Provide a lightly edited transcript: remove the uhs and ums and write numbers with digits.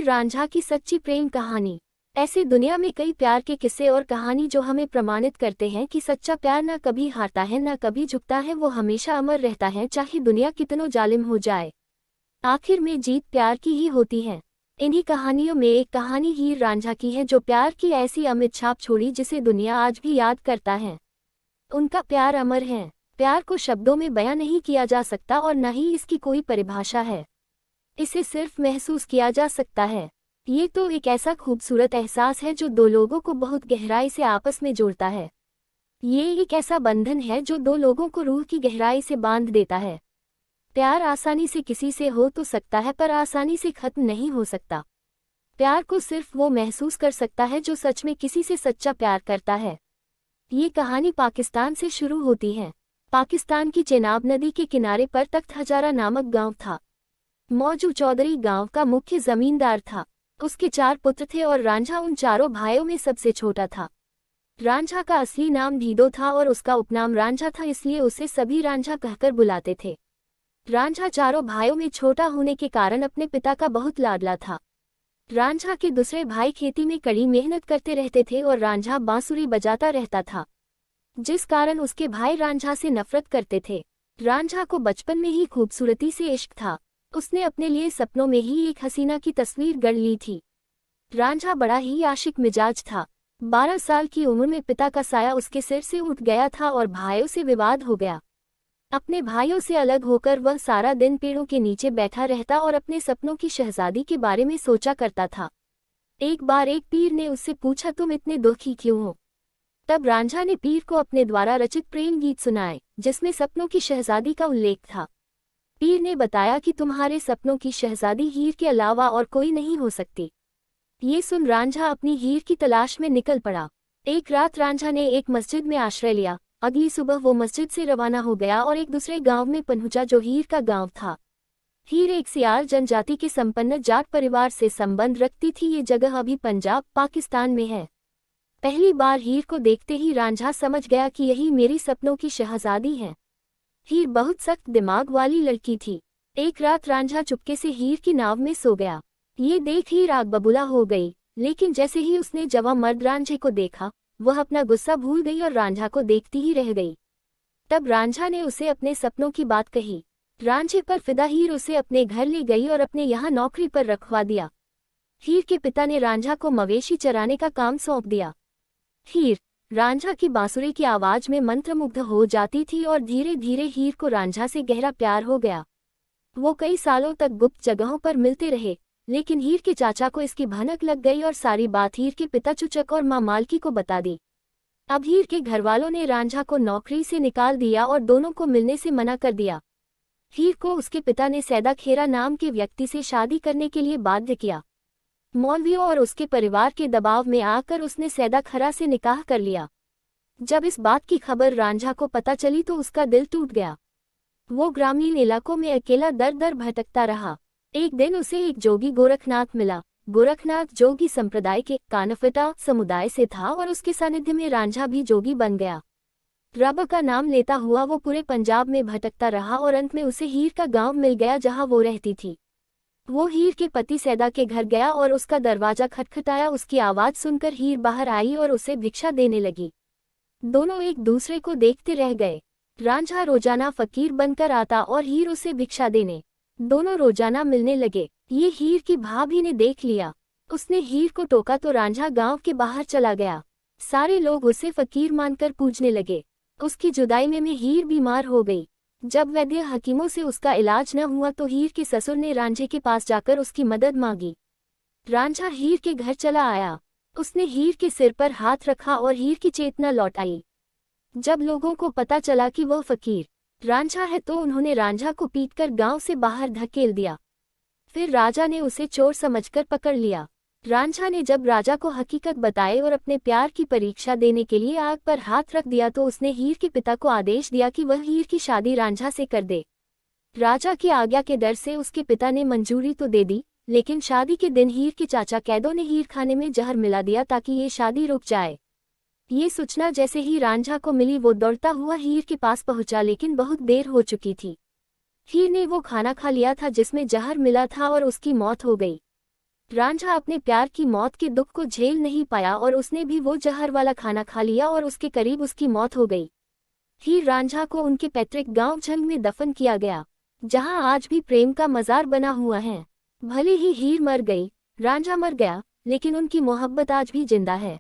हीर रांझा की सच्ची प्रेम कहानी। ऐसे दुनिया में कई प्यार के किस्से और कहानी जो हमें प्रमाणित करते हैं कि सच्चा प्यार न कभी हारता है न कभी झुकता है, वो हमेशा अमर रहता है चाहे दुनिया कितनो जालिम हो जाए। आखिर में जीत प्यार की ही होती है। इन्हीं कहानियों में एक कहानी हीर रांझा की है जो प्यार की ऐसी अमिट छाप छोड़ी जिसे दुनिया आज भी याद करता है। उनका प्यार अमर है। प्यार को शब्दों में बयां नहीं किया जा सकता और न ही इसकी कोई परिभाषा है। इसे सिर्फ महसूस किया जा सकता है। ये तो एक ऐसा खूबसूरत एहसास है जो दो लोगों को बहुत गहराई से आपस में जोड़ता है। ये एक ऐसा बंधन है जो दो लोगों को रूह की गहराई से बांध देता है। प्यार आसानी से किसी से हो तो सकता है पर आसानी से खत्म नहीं हो सकता। प्यार को सिर्फ वो महसूस कर सकता है जो सच में किसी से सच्चा प्यार करता है। ये कहानी पाकिस्तान से शुरू होती है। पाकिस्तान की चेनाब नदी के किनारे पर तख्त हजारा नामक गांव था। मौजू चौधरी गांव का मुख्य जमींदार था। उसके 4 पुत्र थे और रांझा उन चारों भाइयों में सबसे छोटा था। रांझा का असली नाम ढीडो था और उसका उपनाम रांझा था, इसलिए उसे सभी रांझा कहकर बुलाते थे। रांझा चारों भाइयों में छोटा होने के कारण अपने पिता का बहुत लाडला था। रांझा के दूसरे भाई खेती में कड़ी मेहनत करते रहते थे और रांझा बांसुरी बजाता रहता था, जिस कारण उसके भाई रांझा से नफरत करते थे। रांझा को बचपन में ही खूबसूरती से इश्क था। उसने अपने लिए सपनों में ही एक हसीना की तस्वीर गढ़ ली थी। रांझा बड़ा ही आशिक मिजाज था। 12 साल की उम्र में पिता का साया उसके सिर से उठ गया था और भाइयों से विवाद हो गया। अपने भाइयों से अलग होकर वह सारा दिन पेड़ों के नीचे बैठा रहता और अपने सपनों की शहजादी के बारे में सोचा करता था। एक बार एक पीर ने उससे पूछा, तुम इतने दुखी क्यों हो? तब रांझा ने पीर को अपने द्वारा रचित प्रेम गीत सुनाए जिसमें सपनों की शहजादी का उल्लेख था। पीर ने बताया कि तुम्हारे सपनों की शहजादी हीर के अलावा और कोई नहीं हो सकती। ये सुन रांझा अपनी हीर की तलाश में निकल पड़ा। एक रात रांझा ने एक मस्जिद में आश्रय लिया। अगली सुबह वो मस्जिद से रवाना हो गया और एक दूसरे गांव में पहुंचा जो हीर का गांव था। हीर एक सियाल जनजाति के संपन्न जाट परिवार से संबंध रखती थी। ये जगह अभी पंजाब पाकिस्तान में है। पहली बार हीर को देखते ही रांझा समझ गया कि यही मेरी सपनों की शहजादी है। हीर बहुत सख्त दिमाग वाली लड़की थी। एक रात रांझा चुपके से हीर की नाव में सो गया। ये देख हीर आग बबूला हो गई, लेकिन जैसे ही उसने जवां मर्द रांझे को देखा वह अपना गुस्सा भूल गई और रांझा को देखती ही रह गई। तब रांझा ने उसे अपने सपनों की बात कही। रांझे पर फिदा हीर उसे अपने घर ले गई और अपने यहाँ नौकरी पर रखवा दिया। हीर के पिता ने रांझा को मवेशी चराने का काम सौंप दिया। हीर रांझा की बांसुरी की आवाज में मंत्रमुग्ध हो जाती थी और धीरे धीरे हीर को रांझा से गहरा प्यार हो गया। वो कई सालों तक गुप्त जगहों पर मिलते रहे, लेकिन हीर के चाचा को इसकी भनक लग गई और सारी बात हीर के पिता चुचक और माँ मालकी को बता दी। अब हीर के घरवालों ने रांझा को नौकरी से निकाल दिया और दोनों को मिलने से मना कर दिया। हीर को उसके पिता ने सैदा खेरा नाम के व्यक्ति से शादी करने के लिए बाध्य किया। मौलवियों और उसके परिवार के दबाव में आकर उसने सैदा खरा से निकाह कर लिया। जब इस बात की खबर रांझा को पता चली तो उसका दिल टूट गया। वो ग्रामीण इलाकों में अकेला दर दर भटकता रहा। एक दिन उसे एक जोगी गोरखनाथ मिला। गोरखनाथ जोगी संप्रदाय के कानफटा समुदाय से था और उसके सानिध्य में रांझा भी जोगी बन गया। रब का नाम लेता हुआ वो पूरे पंजाब में भटकता रहा और अंत में उसे हीर का गांव मिल गया जहां वो रहती थी। वो हीर के पति सैदा के घर गया और उसका दरवाजा खटखटाया। उसकी आवाज सुनकर हीर बाहर आई और उसे भिक्षा देने लगी। दोनों एक दूसरे को देखते रह गए। रांझा रोजाना फकीर बनकर आता और हीर उसे भिक्षा देने। दोनों रोजाना मिलने लगे। ये हीर की भाभी ने देख लिया। उसने हीर को टोका तो रांझा गांव के बाहर चला गया। सारे लोग उसे फकीर मानकर पूजने लगे। उसकी जुदाई में हीर बीमार हो गई। जब वैद्य हकीमों से उसका इलाज न हुआ तो हीर के ससुर ने रांझे के पास जाकर उसकी मदद मांगी। रांझा हीर के घर चला आया। उसने हीर के सिर पर हाथ रखा और हीर की चेतना लौट आई। जब लोगों को पता चला कि वह फकीर रांझा है तो उन्होंने रांझा को पीटकर गांव से बाहर धकेल दिया। फिर राजा ने उसे चोर समझकर पकड़ लिया। रांझा ने जब राजा को हकीकत बताई और अपने प्यार की परीक्षा देने के लिए आग पर हाथ रख दिया तो उसने हीर के पिता को आदेश दिया कि वह हीर की शादी रांझा से कर दे। राजा की आज्ञा के डर से उसके पिता ने मंजूरी तो दे दी, लेकिन शादी के दिन हीर के चाचा कैदों ने हीर खाने में जहर मिला दिया ताकि ये शादी रुक जाए। ये सूचना जैसे ही रांझा को मिली वो दौड़ता हुआ हीर के पास पहुंचा, लेकिन बहुत देर हो चुकी थी। हीर ने वो खाना खा लिया था जिसमें जहर मिला था और उसकी मौत हो गई। रांझा अपने प्यार की मौत के दुख को झेल नहीं पाया और उसने भी वो जहर वाला खाना खा लिया और उसके करीब उसकी मौत हो गई। हीर रांझा को उनके पैतृक गांव झंग में दफन किया गया, जहां आज भी प्रेम का मजार बना हुआ है। भले ही हीर मर गई, रांझा मर गया, लेकिन उनकी मोहब्बत आज भी जिंदा है।